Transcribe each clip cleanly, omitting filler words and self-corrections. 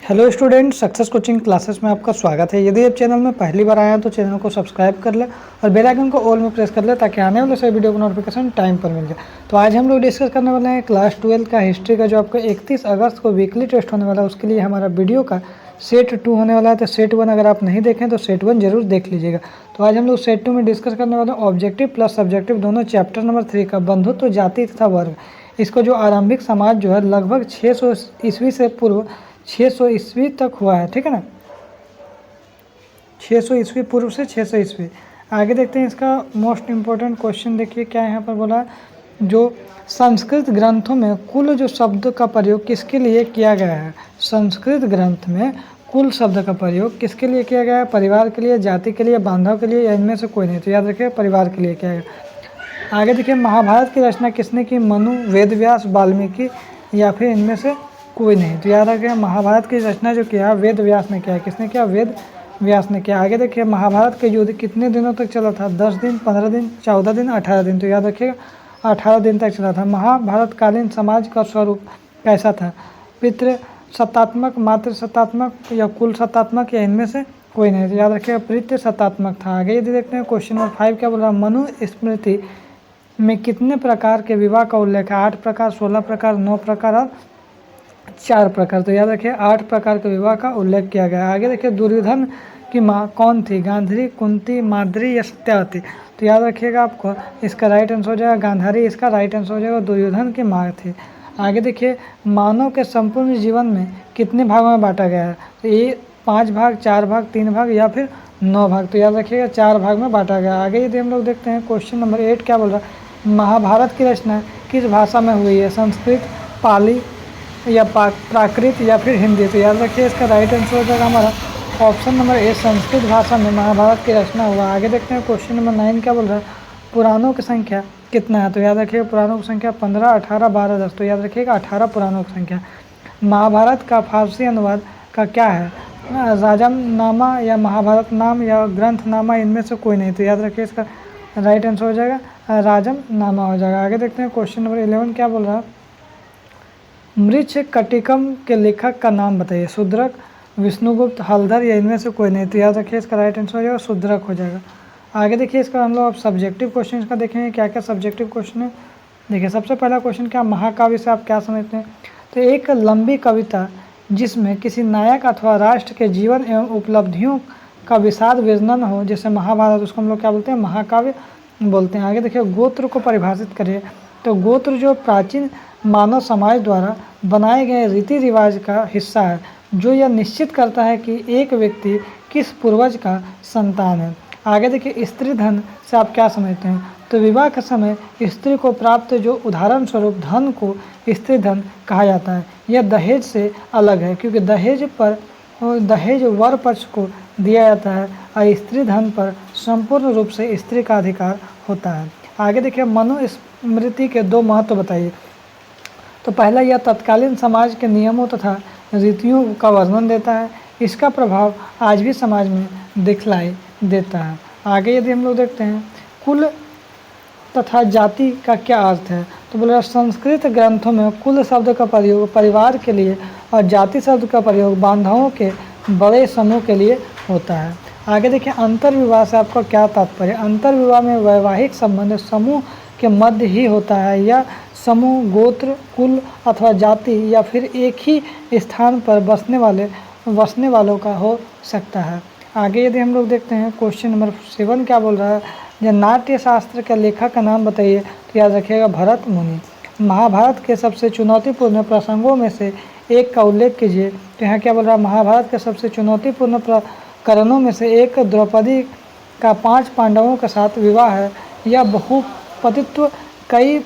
Hello student, success coaching classes में आपका स्वागत है। यदि आप चैनल में पहली बार आए हैं तो चैनल को सब्सक्राइब कर ले और बेल आइकन को ऑल में प्रेस कर ले ताकि आने वाले सभी वीडियो को नोटिफिकेशन टाइम पर मिल जाए। तो आज हम लोग डिस्कस करने वाले हैं क्लास 12 का हिस्ट्री का, जो आपका 31 अगस्त को वीकली टेस्ट होने वाला है। उसके लिए हमारा वीडियो का सेट 2 होने वाला है। तो सेट 1 अगर आप नहीं देखें तो सेट 1 जरूर देख लीजिएगा। तो आज हम लोग सेट 2 में डिस्कस करने वाले हैं ऑब्जेक्टिव प्लस सब्जेक्टिव दोनों चैप्टर नंबर 3 का बंधुत्व, जाति तथा वर्ग। इसको जो आरंभिक समाज जो है लगभग 600 ईस्वी से पूर्व 600 ईस्वी तक हुआ है, ठीक है ना। 600 ईस्वी पूर्व से 600 ईस्वी। आगे देखते हैं इसका मोस्ट इम्पोर्टेंट क्वेश्चन। देखिए क्या यहाँ पर बोला, जो संस्कृत ग्रंथों में कुल जो शब्द का प्रयोग किसके लिए किया गया है। संस्कृत ग्रंथ में कुल शब्द का प्रयोग किसके लिए किया गया है। परिवार के लिए, जाति के लिए, बांधव के लिए, या इनमें से कोई नहीं। तो याद रखिए परिवार के लिए किया गया। आगे देखिए महाभारत की रचना किसने की। मनु, वेद व्यास, वाल्मीकि, या फिर इनमें से कोई नहीं। तो याद रखिए महाभारत की रचना जो किया वेद व्यास ने किया है। किसने किया। वेद व्यास ने किया। आगे देखिए महाभारत का युद्ध कितने दिनों तक चला था। 10 दिन, 15 दिन, 14 दिन, 18 दिन। तो याद रखिएगा 18 दिन तक चला था। महाभारत कालीन समाज का स्वरूप कैसा था। पितृ सत्तात्मक, मातृ सत्तात्मक, या कुल सत्तात्मक, या इनमें से कोई नहीं। तो याद रखिएगा पितृ सत्तात्मक था। आगे यदि देखते हैं क्वेश्चन नंबर 5 क्या बोल रहा है। मनुस्मृति में कितने प्रकार के विवाह का उल्लेख है। 8 प्रकार, 16 प्रकार, 9 प्रकार और 4 प्रकार। तो याद रखिए 8 प्रकार के विवाह का उल्लेख किया गया है। आगे देखिए दुर्योधन की माँ कौन थी। गांधारी, कुंती, माद्री या सत्यावती। तो याद रखिएगा आपको इसका राइट आंसर हो जाएगा गांधारी। इसका राइट आंसर हो जाएगा दुर्योधन की माँ थी। आगे देखिए मानव के संपूर्ण जीवन में कितने भागों में बांटा गया है। तो ये 5 भाग, 4 भाग, 3 भाग या फिर 9 भाग। तो याद रखिएगा 4 भाग में बांटा गया। आगे यदि हम लोग देखते हैं क्वेश्चन नंबर 8 क्या बोल रहा है। महाभारत की रचना किस भाषा में हुई है। संस्कृत, पाली, या प्राकृत, या फिर हिंदी। तो याद रखिए इसका राइट आंसर हो जाएगा हमारा ऑप्शन नंबर ए, संस्कृत भाषा में महाभारत की रचना हुआ। आगे देखते हैं क्वेश्चन नंबर 9 क्या बोल रहा है। पुराणों की संख्या कितना है। तो याद रखिए पुराणों की संख्या 15, 18, 12, 10। तो याद रखिएगा 18 पुराणों की संख्या। महाभारत का फारसी अनुवाद का क्या है। राजमनामा, या महाभारत नाम, या ग्रंथनामा, इनमें से कोई नहीं। तो याद रखिए इसका राइट आंसर हो जाएगा राजमनामा हो जाएगा। आगे देखते हैं क्वेश्चन नंबर 11 क्या बोल रहा है। मृच्छकटिकम के लेखक का नाम बताइए। शूद्रक, विष्णुगुप्त, हलधर, या इनमें से कोई नहीं। तो याद रखिए इसका राइट आंसर हो जाएगा शूद्रक हो जाएगा। आगे देखिए इसका हम लोग अब सब्जेक्टिव क्वेश्चन का देखेंगे क्या क्या सब्जेक्टिव क्वेश्चन है। देखिए सबसे पहला क्वेश्चन क्या, महाकाव्य से आप क्या समझते हैं। तो एक लंबी कविता जिसमें किसी नायक अथवा राष्ट्र के जीवन एवं उपलब्धियों का विषाद वर्णन हो, जैसे महाभारत, उसको हम लोग क्या बोलते हैं, महाकाव्य बोलते हैं। आगे देखिए गोत्र को परिभाषित करिए। तो गोत्र जो प्राचीन मानव समाज द्वारा बनाए गए रीति रिवाज का हिस्सा है, जो यह निश्चित करता है कि एक व्यक्ति किस पूर्वज का संतान है। आगे देखिए स्त्री धन से आप क्या समझते हैं। तो विवाह के समय स्त्री को प्राप्त जो उदाहरण स्वरूप धन को स्त्री धन कहा जाता है। यह दहेज से अलग है, क्योंकि दहेज वर पक्ष को दिया जाता है और स्त्री धन पर संपूर्ण रूप से स्त्री का अधिकार होता है। आगे देखिए मनुस्मृति के 2 महत्व बताइए। तो पहला, यह तत्कालीन समाज के नियमों तथा रीतियों का वर्णन देता है। इसका प्रभाव आज भी समाज में दिखलाई देता है। आगे यदि हम लोग देखते हैं कुल तथा जाति का क्या अर्थ है। तो बोल रहा संस्कृत ग्रंथों में कुल शब्द का प्रयोग परिवार के लिए और जाति शब्द का प्रयोग बांधवों के बड़े समूह के लिए होता है। आगे देखिए अंतर्विवाह से आपका क्या तात्पर्य। अंतर्विवाह में वैवाहिक संबंध समूह के मध्य ही होता है, या समूह, गोत्र, कुल अथवा जाति, या फिर एक ही स्थान पर बसने वालों का हो सकता है। आगे यदि हम लोग देखते हैं क्वेश्चन नंबर 7 क्या बोल रहा है। जो नाट्य शास्त्र के लेखक का नाम बताइए। तो याद रखिएगा भरत मुनि। महाभारत के सबसे चुनौतीपूर्ण प्रसंगों में से एक का उल्लेख कीजिए। तो यहाँ क्या बोल रहा है, महाभारत के सबसे चुनौतीपूर्ण प्रकरणों में से एक द्रौपदी का 5 पांडवों के साथ विवाह है। यह बहुपतित्व, कई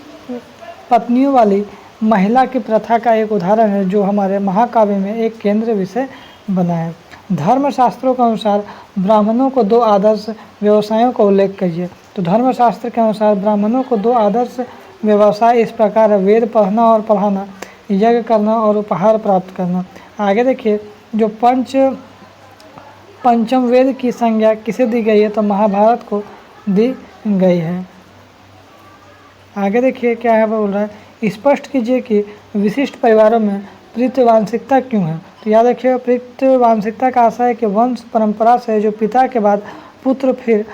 पत्नियों वाली महिला की प्रथा का एक उदाहरण है, जो हमारे महाकाव्य में एक केंद्र विषय बना है। धर्मशास्त्रों के अनुसार ब्राह्मणों को 2 आदर्श व्यवसायों का उल्लेख कीजिए। तो धर्मशास्त्र के अनुसार ब्राह्मणों को 2 आदर्श व्यवसाय इस प्रकार है, वेद पढ़ना और पढ़ाना, यज्ञ करना और उपहार प्राप्त करना। आगे देखिए जो पंचम वेद की संज्ञा किसे दी गई है। तो महाभारत को दी गई है। आगे देखिए क्या है बोल रहा है, स्पष्ट कीजिए कि विशिष्ट परिवारों में प्रीतिवांशिकता क्यों है। तो याद रखिए उपयुक्त वांशिकता का आशय है कि वंश परंपरा से जो पिता के बाद पुत्र, फिर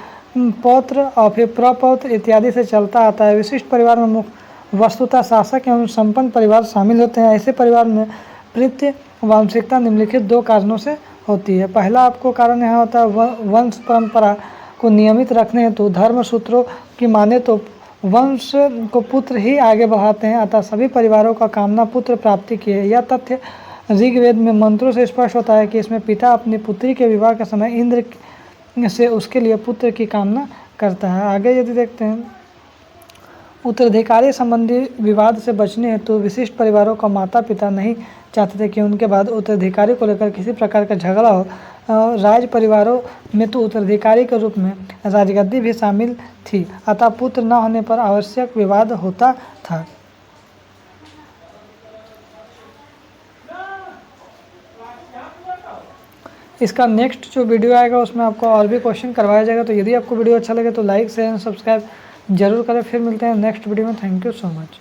पौत्र और फिर प्रपौत्र इत्यादि से चलता आता है। विशिष्ट परिवार में मुख्य वस्तुतः शासक एवं संपन्न परिवार शामिल होते हैं। ऐसे परिवार में प्रीत्य वांशिकता निम्नलिखित 2 कारणों से होती है। पहला आपको कारण यहाँ होता है वंश परंपरा को नियमित रखने हेतु धर्म सूत्रों की माने तो वंश को पुत्र ही आगे बढ़ाते हैं, अतः सभी परिवारों का कामना पुत्र प्राप्ति की है। यह तथ्य ऋग्वेद में मंत्रों से स्पष्ट होता है कि इसमें पिता अपनी पुत्री के विवाह के समय इंद्र से उसके लिए पुत्र की कामना करता है। आगे यदि देखते हैं, उत्तराधिकारी संबंधी विवाद से बचने हेतु विशिष्ट परिवारों का माता पिता नहीं चाहते थे कि उनके बाद उत्तराधिकारी को लेकर किसी प्रकार का झगड़ा हो। राज परिवारों में तो उत्तराधिकारी के रूप में राजगद्दी भी शामिल थी, अतः पुत्र न होने पर आवश्यक विवाद होता था। इसका नेक्स्ट जो वीडियो आएगा उसमें आपको और भी क्वेश्चन करवाया जाएगा। तो यदि आपको वीडियो अच्छा लगे तो लाइक शेयर एंड सब्सक्राइब जरूर करें। फिर मिलते हैं नेक्स्ट वीडियो में। Thank you so much.